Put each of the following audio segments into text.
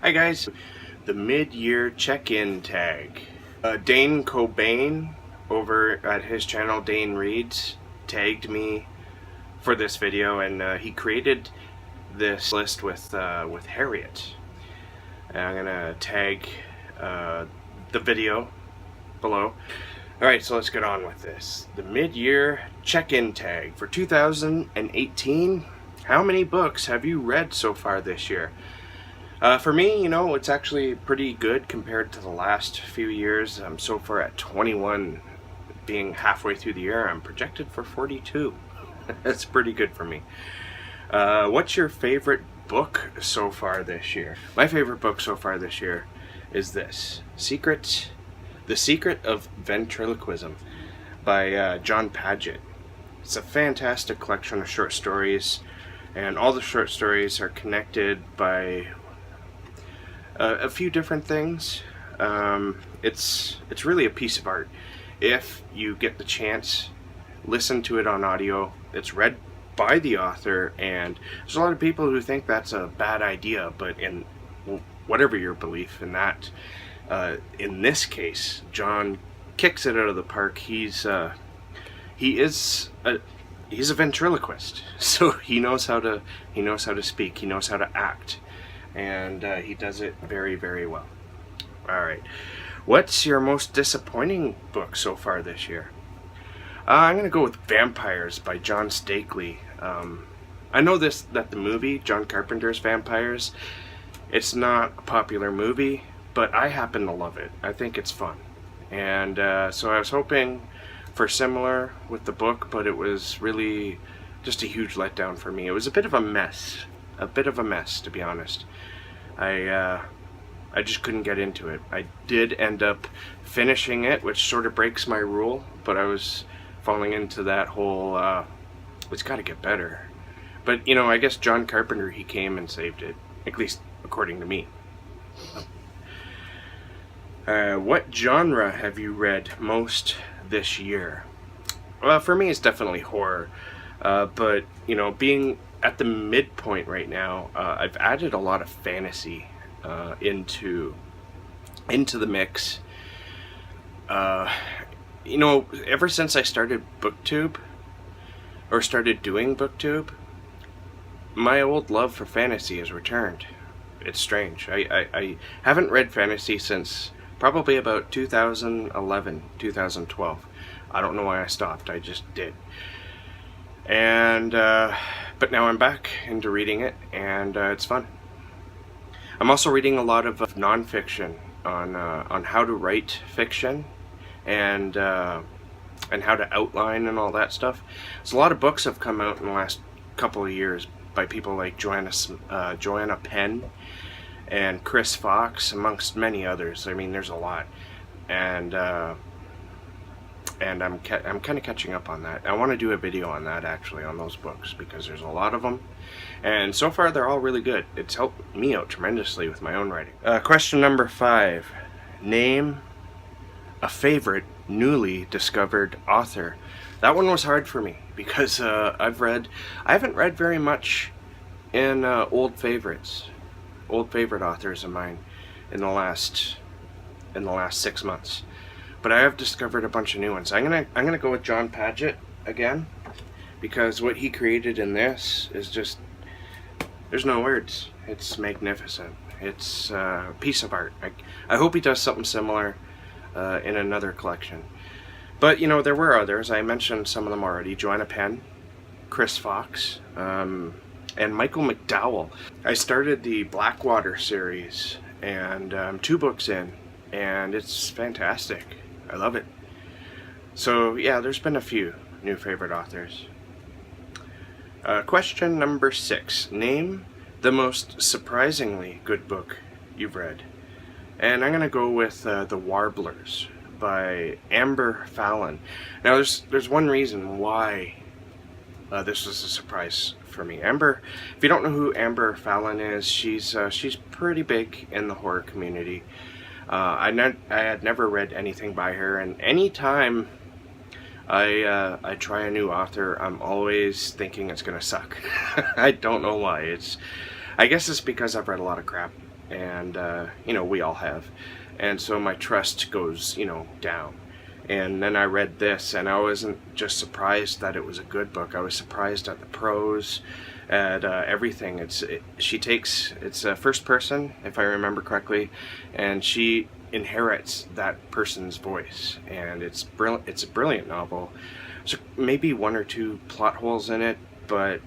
Hi guys, the mid-year check-in tag. Dane Cobain over at his channel Dane Reads tagged me for this video, and he created this list with Harriet. And I'm gonna tag the video below. Alright, so let's get on with this. The mid-year check-in tag for 2018. How many books have you read so far this year? For me, you know, it's actually pretty good compared to the last few years. I'm so far at 21, being halfway through the year. I'm projected for 42. That's pretty good for me. What's your favorite book so far this year? My favorite book so far this year is this, The Secret of Ventriloquism by John Padgett. It's a fantastic collection of short stories, and all the short stories are connected by a few different things. It's really a piece of art. If you get the chance, listen to it on audio. It's read by the author, and there's a lot of people who think that's a bad idea, but in whatever your belief in that, in this case, John kicks it out of the park. He's a ventriloquist, so he knows how to speak, he knows how to act, and he does it very, very well. Alright, what's your most disappointing book so far this year? I'm going to go with Vampires by John Stakely. I know that the movie, John Carpenter's Vampires, it's not a popular movie, but I happen to love it. I think it's fun. And so I was hoping for similar with the book, but it was really just a huge letdown for me. It was a bit of a mess. To be honest. I just couldn't get into it. I did end up finishing it, which sort of breaks my rule, but I was falling into that whole, it's got to get better. But, you know, I guess John Carpenter, he came and saved it, at least according to me. What genre have you read most this year? Well, for me, it's definitely horror. But, you know, being at the midpoint right now, I've added a lot of fantasy into the mix. You know, ever since I started BookTube, or started doing BookTube, my old love for fantasy has returned. It's strange. I haven't read fantasy since probably about 2011, 2012. I don't know why I stopped, I just did. And, but now I'm back into reading it, and it's fun. I'm also reading a lot of nonfiction on how to write fiction, and how to outline and all that stuff. There's a lot of books have come out in the last couple of years by people like Joanna Penn and Chris Fox, amongst many others. I mean, there's a lot, and I'm kind of catching up on that. I want to do a video on that, actually, on those books, because there's a lot of them, and so far they're all really good. It's helped me out tremendously with my own writing. Question number 5. Name a favorite newly discovered author. That one was hard for me, because I haven't read very much in old favorite authors of mine in the last 6 months. But I have discovered a bunch of new ones. I'm gonna go with John Padgett again, because what he created in this is just, there's no words. It's magnificent. It's a piece of art. I hope he does something similar in another collection. But, you know, there were others. I mentioned some of them already. Joanna Penn, Chris Fox, and Michael McDowell. I started the Blackwater series, and I'm 2 books in, and it's fantastic. I love it. So, yeah, there's been a few new favorite authors. Question number 6. Name the most surprisingly good book you've read. And I'm going to go with The Warblers by Amber Fallon. Now, there's one reason why this was a surprise for me. Amber, if you don't know who Amber Fallon is, she's pretty big in the horror community. I had never read anything by her, and anytime I try a new author, I'm always thinking it's gonna suck. I don't know why. I guess it's because I've read a lot of crap. and we all have, and so my trust goes down. And then I read this, and I wasn't just surprised that it was a good book. I was surprised at the prose, at everything. It's first person, if I remember correctly, and she inherits that person's voice, and it's brilliant. It's a brilliant novel. So maybe one or two plot holes in it, but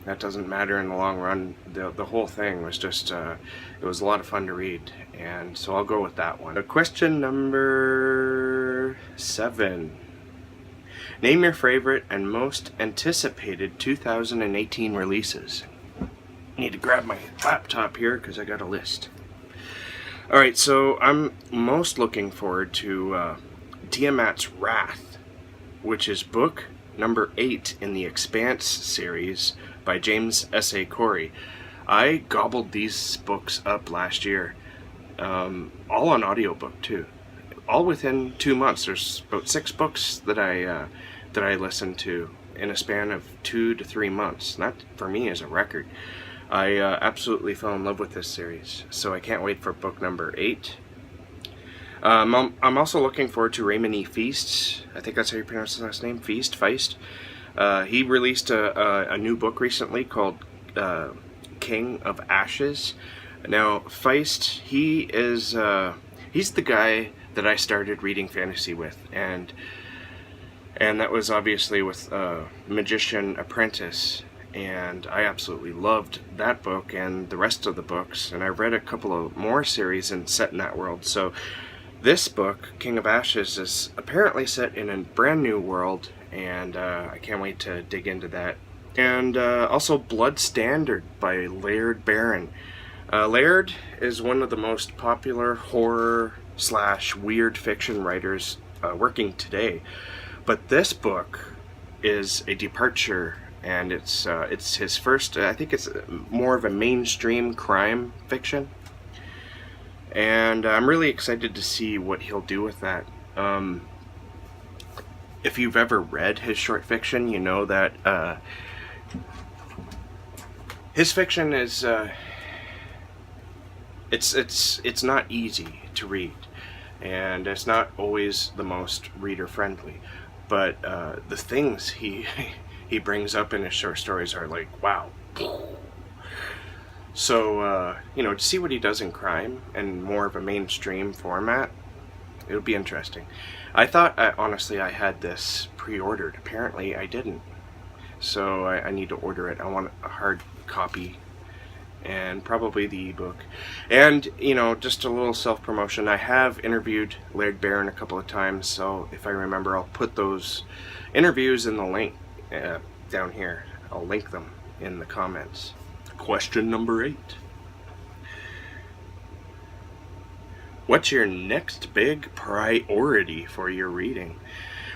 that doesn't matter in the long run. The whole thing was just, it was a lot of fun to read, and so I'll go with that one. Question number 7. Name your favorite and most anticipated 2018 releases. I need to grab my laptop here because I got a list. Alright, so I'm most looking forward to Tiamat's Wrath, which is book number 8 in the Expanse series by James S.A. Corey. I gobbled these books up last year, all on audiobook too, all within 2 months. There's about 6 books that I listened to in a span of 2 to 3 months. That for me is a record. I absolutely fell in love with this series, so I can't wait for book number 8. I'm also looking forward to Raymond E. Feast's, I think that's how you pronounce his last name, Feist. He released a new book recently called King of Ashes. Now, Feist, he's the guy that I started reading fantasy with, and that was obviously with Magician Apprentice, and I absolutely loved that book and the rest of the books, and I've read a couple of more series and set in that world. So this book, King of Ashes, is apparently set in a brand new world, and I can't wait to dig into that. And also Blood Standard by Laird Barron. Laird is one of the most popular horror / weird fiction writers working today, but this book is a departure, and it's his first, I think it's more of a mainstream crime fiction, and I'm really excited to see what he'll do with that. If you've ever read his short fiction, you know that his fiction is it's not easy to read, and it's not always the most reader friendly, but the things he brings up in his short stories are like, wow. So to see what he does in crime and more of a mainstream format, it'll be interesting. I thought honestly I had this pre-ordered. Apparently I didn't, so I need to order it. I want a hard copy, and probably the ebook. And just a little self-promotion, I have interviewed Laird Barron a couple of times, so if I remember, I'll put those interviews in the link down here. I'll link them in the comments. Question number 8. What's your next big priority for your reading?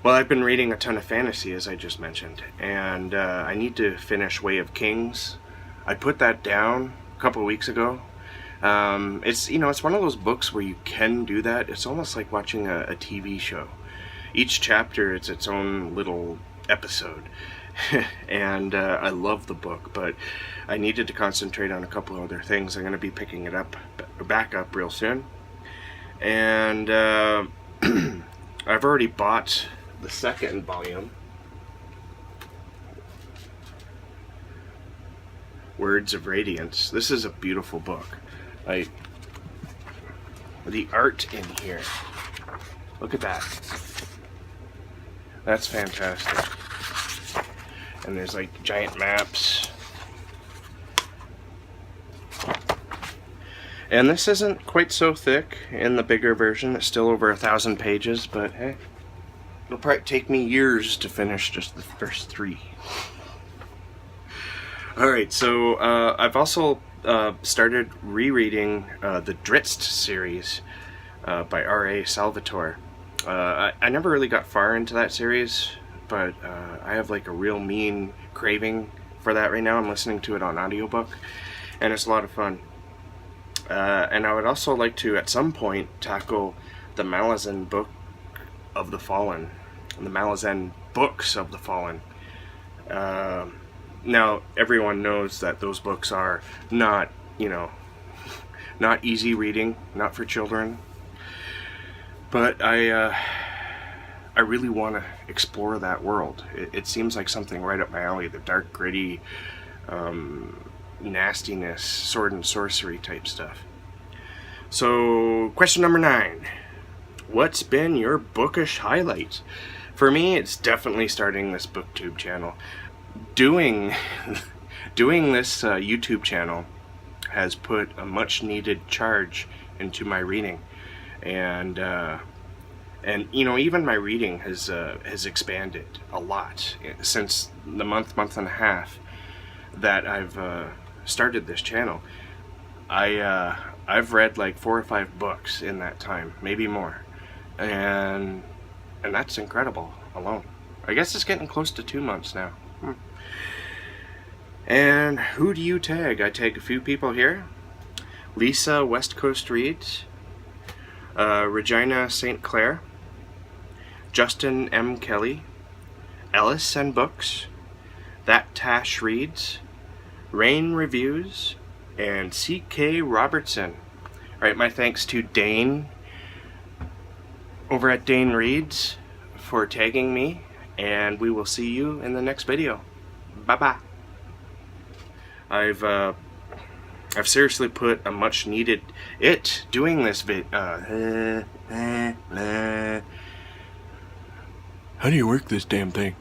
Well, I've been reading a ton of fantasy, as I just mentioned, and I need to finish Way of Kings. I put that down a couple of weeks ago. It's one of those books where you can do that. It's almost like watching a TV show. Each chapter is its own little episode, and I love the book, but I needed to concentrate on a couple of other things. I'm going to be picking it back up real soon, and I've already bought the second volume, Words of Radiance. This is a beautiful book. The art in here, look at that. That's fantastic. And there's like giant maps. And this isn't quite so thick in the bigger version. It's still over 1,000 pages, but hey, it'll probably take me years to finish just the first 3. Alright, so I've also started rereading the Drizzt series by R.A. Salvatore. I never really got far into that series, but I have like a real mean craving for that right now. I'm listening to it on audiobook, and it's a lot of fun. And I would also like to, at some point, tackle the Malazan Book of the Fallen, the Malazan Books of the Fallen. Now, everyone knows that those books are not, not easy reading, not for children. But I really want to explore that world. It seems like something right up my alley, the dark, gritty, nastiness, sword and sorcery type stuff. So, question number 9. What's been your bookish highlight? For me, it's definitely starting this booktube channel. Doing this YouTube channel has put a much needed charge into my reading. And you know, even my reading has expanded a lot since the month and a half that I've started this channel. I've read like 4 or 5 books in that time, maybe more, and that's incredible alone. I guess it's getting close to 2 months now. And who do you tag? I tag a few people here: Lisa West Coast Reads, Regina St. Clare, Justin M. Kelly, Ellis and Books, ThatTaschReads, rainereviews, and C.K. Robertson. Alright, my thanks to Dane over at Dane Reads for tagging me, and we will see you in the next video. Bye-bye. I've seriously put a much needed doing this How do you work this damn thing?